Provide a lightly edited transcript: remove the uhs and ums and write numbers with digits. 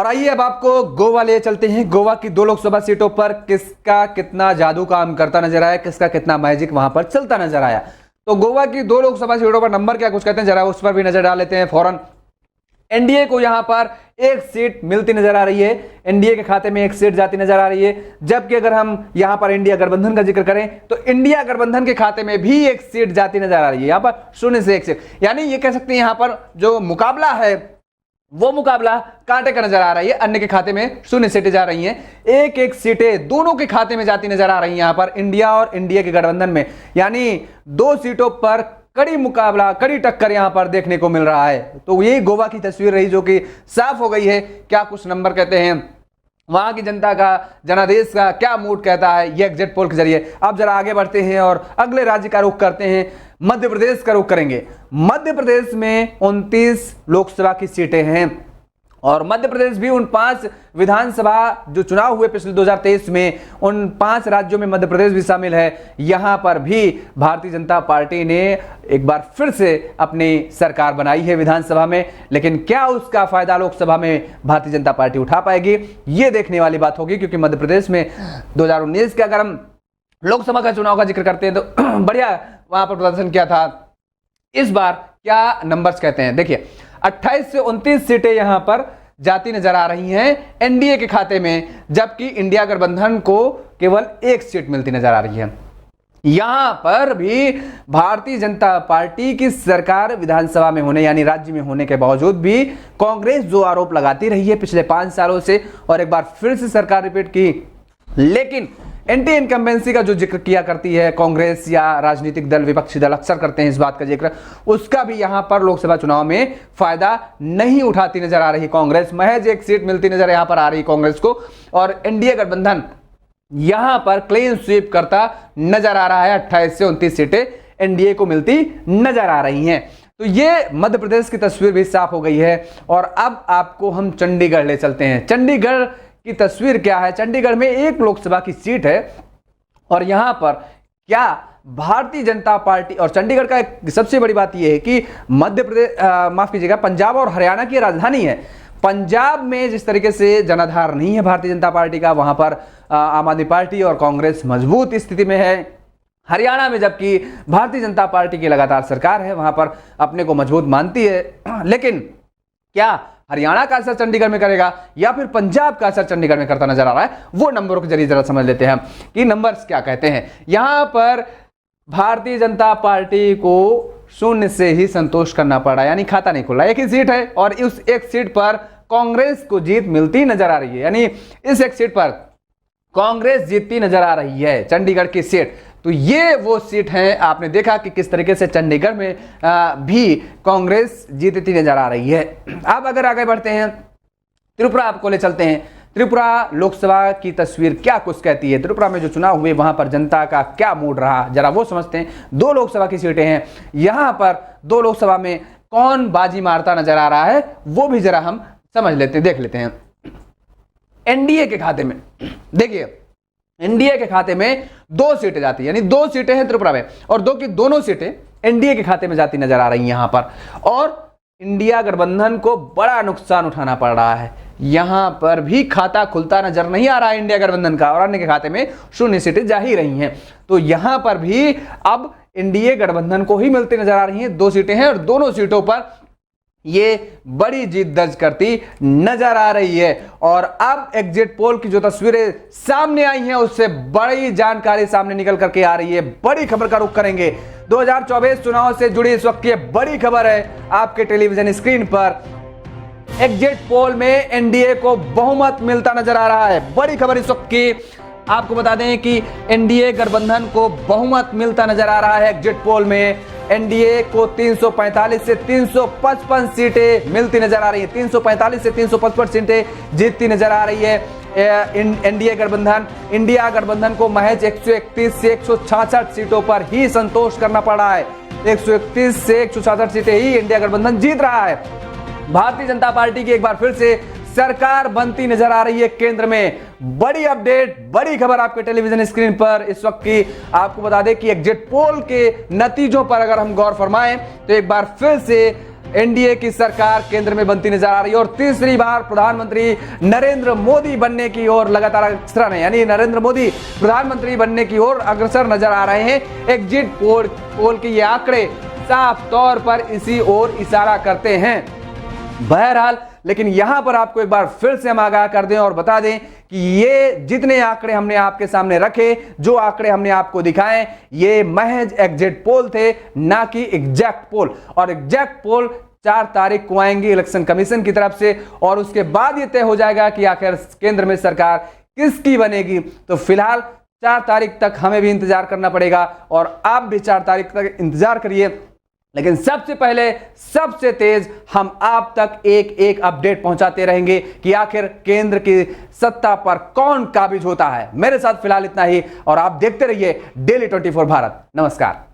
और आइए अब आपको गोवा ले चलते हैं। गोवा की 2 लोकसभा सीटों पर किसका कितना जादू काम करता नजर आया, किसका कितना मैजिक वहां पर चलता नजर आया। तो गोवा की 2 लोकसभा सीटों पर नंबर क्या कुछ कहते हैं, जरा उस पर भी नजर डाल लेते हैं फौरन। एनडीए को यहां पर 1 सीट मिलती नजर आ रही है, एनडीए के खाते में 1 सीट जाती नजर आ रही है। जबकि अगर हम यहां पर इंडिया गठबंधन का जिक्र करें तो इंडिया गठबंधन के खाते में भी 1 सीट जाती नजर आ रही है, यहां पर 0 से 1 सीट। यानी ये कह सकते हैं यहां पर जो मुकाबला है वो मुकाबला कांटे का नजर आ रही है। अन्य के खाते में 0 सीटें जा रही हैं, 1-1 सीटें दोनों के खाते में जाती नजर आ रही हैं यहां पर इंडिया और इंडिया के गठबंधन में। यानी 2 सीटों पर कड़ी मुकाबला, कड़ी टक्कर यहां पर देखने को मिल रहा है। तो यही गोवा की तस्वीर रही जो कि साफ हो गई है। क्या कुछ नंबर कहते हैं, वहां की जनता का, जनादेश का क्या मूड कहता है, ये एग्जिट पोल के जरिए। अब जरा आगे बढ़ते हैं और अगले राज्य का रुख करते हैं, मध्य प्रदेश का रुख करेंगे। मध्य प्रदेश में 29 लोकसभा की सीटें हैं और मध्य प्रदेश भी उन 5 विधानसभा जो चुनाव हुए पिछले 2023 में, उन 5 राज्यों में मध्य प्रदेश भी शामिल है। यहां पर भी भारतीय जनता पार्टी ने एक बार फिर से अपनी सरकार बनाई है विधानसभा में, लेकिन क्या उसका फायदा लोकसभा में भारतीय जनता पार्टी उठा पाएगी, ये देखने वाली बात होगी। क्योंकि मध्य प्रदेश में 2019 का अगर हम लोकसभा का चुनाव का जिक्र करते हैं तो बढ़िया वहां पर प्रदर्शन किया था। इस बार क्या नंबर्स कहते हैं, देखिए 28 से 29 सीटें यहां पर जाती नजर आ रही हैं एनडीए के खाते में, जबकि इंडिया गठबंधन को केवल 1 सीट मिलती नजर आ रही है। यहां पर भी भारतीय जनता पार्टी की सरकार विधानसभा में होने यानी राज्य में होने के बावजूद भी कांग्रेस जो आरोप लगाती रही है पिछले 5 सालों से और एक बार फिर से सरकार रिपीट की, लेकिन एंटी इनकम्बेंसी का जो जिक्र किया करती है कांग्रेस या राजनीतिक दल, विपक्षी दल अक्सर करते हैं इस बात का जिक्र, उसका भी यहां पर लोकसभा चुनाव में फायदा नहीं उठाती नजर आ रही कांग्रेस। महज 1 सीट मिलती नजर यहां पर आ रही कांग्रेस को और एनडीए गठबंधन यहां पर क्लीन स्वीप करता नजर आ रहा है। 28 से 29 सीटें एनडीए को मिलती नजर आ रही हैं। तो ये मध्य प्रदेश की तस्वीर भी साफ हो गई है। और अब आपको हम चंडीगढ़ ले चलते हैं। चंडीगढ़ की तस्वीर क्या है, चंडीगढ़ में 1 लोकसभा की सीट है और यहां पर क्या भारतीय जनता पार्टी, और चंडीगढ़ का एक सबसे बड़ी बात यह है कि मध्य प्रदेश माफ कीजिएगा पंजाब और हरियाणा की राजधानी है। पंजाब में जिस तरीके से जनाधार नहीं है भारतीय जनता पार्टी का, वहां पर आम आदमी पार्टी और कांग्रेस मजबूत स्थिति में है। हरियाणा में जबकि भारतीय जनता पार्टी की लगातार सरकार है, वहां पर अपने को मजबूत मानती है, लेकिन क्या हरियाणा का असर चंडीगढ़ में करेगा या फिर पंजाब का असर चंडीगढ़ में करता नजर आ रहा है, वो नंबरों के जरिए जरा समझ लेते हैं कि नंबर्स क्या कहते हैं। यहां पर भारतीय जनता पार्टी को 0 से ही संतोष करना पड़ा, यानी खाता नहीं खुला। 1 ही सीट है और उस 1 सीट पर कांग्रेस को जीत मिलती नजर आ रही है, यानी इस 1 सीट पर कांग्रेस जीतती नजर आ रही है चंडीगढ़ की सीट। तो ये वो सीट है, आपने देखा कि किस तरीके से चंडीगढ़ में भी कांग्रेस जीतती नजर आ रही है। अब अगर आगे बढ़ते हैं, त्रिपुरा आपको ले चलते हैं। त्रिपुरा लोकसभा की तस्वीर क्या कुछ कहती है, त्रिपुरा में जो चुनाव हुए वहां पर जनता का क्या मूड रहा, जरा वो समझते हैं। 2 लोकसभा की सीटें हैं, यहां पर 2 लोकसभा में कौन बाजी मारता नजर आ रहा है वो भी जरा हम समझ लेते हैं, देख लेते हैं। एनडीए के खाते में देखिए, एनडीए के खाते में 2 सीटें जाती है, यानी 2 सीटें हैं त्रिपुरा में और 2 की दोनों सीटें एनडीए के खाते में जाती नजर आ रही हैं यहां पर। और इंडिया गठबंधन को बड़ा नुकसान उठाना पड़ रहा है, यहां पर भी खाता खुलता नजर नहीं आ रहा है इंडिया गठबंधन का और अन्य के खाते में 0 सीटें जा ही रही हैं। तो यहां पर भी अब एनडीए गठबंधन को ही मिलती नजर आ रही हैं, 2 सीटें हैं और दोनों सीटों पर ये बड़ी जीत दर्ज करती नजर आ रही है। और अब एग्जिट पोल की जो तस्वीरें सामने आई हैं उससे बड़ी जानकारी सामने निकल करके आ रही है। बड़ी खबर का रुख करेंगे, 2024 चुनाव से जुड़ी इस वक्त की बड़ी खबर है आपके टेलीविजन स्क्रीन पर। एग्जिट पोल में एनडीए को बहुमत मिलता नजर आ रहा है। बड़ी खबर इस वक्त की, आपको बता दें कि एनडीए गठबंधन को बहुमत मिलता नजर आ रहा है। एग्जिट पोल में एनडीए को 345 से 355 सीटें मिलती नजर आ रही है, 345 से 355 सीटें जीतती नजर आ रही है एनडीए गठबंधन। इंडिया गठबंधन को महज 131 से 166 सीटों पर ही संतोष करना पड़ा है। 131 से 166 सीटें ही इंडिया गठबंधन जीत रहा है। भारतीय जनता पार्टी की एक बार फिर से सरकार बनती नजर आ रही है केंद्र में। बड़ी अपडेट, बड़ी खबर आपके टेलीविजन स्क्रीन पर इस वक्त की। आपको बता दें कि एग्जिट पोल के नतीजों पर अगर हम गौर फरमाएं तो एक बार फिर से एनडीए की सरकार केंद्र में बनती नजर आ रही है और तीसरी बार प्रधानमंत्री नरेंद्र मोदी बनने की ओर लगातार अग्रसर है, यानी नरेंद्र मोदी प्रधानमंत्री बनने की ओर अग्रसर नजर आ रहे हैं। एग्जिट पोल के ये आंकड़े साफ तौर पर इसी ओर इशारा करते हैं। बहरहाल लेकिन यहां पर आपको एक बार फिर से हम आगाह कर दें और बता दें कि ये जितने आंकड़े हमने आपके सामने रखे, जो आंकड़े हमने आपको दिखाए, ये महज एग्जिट पोल थे, ना कि एग्जैक्ट पोल। और एग्जैक्ट पोल 4 तारीख को आएंगे इलेक्शन कमीशन की तरफ से और उसके बाद ये तय हो जाएगा कि आखिर केंद्र में सरकार किसकी बनेगी। तो फिलहाल 4 तारीख तक हमें भी इंतजार करना पड़ेगा और आप भी 4 तारीख तक इंतजार करिए। लेकिन सबसे पहले सबसे तेज हम आप तक एक एक अपडेट पहुंचाते रहेंगे कि आखिर केंद्र की सत्ता पर कौन काबिज होता है। मेरे साथ फिलहाल इतना ही और आप देखते रहिए डेली 24 भारत। नमस्कार।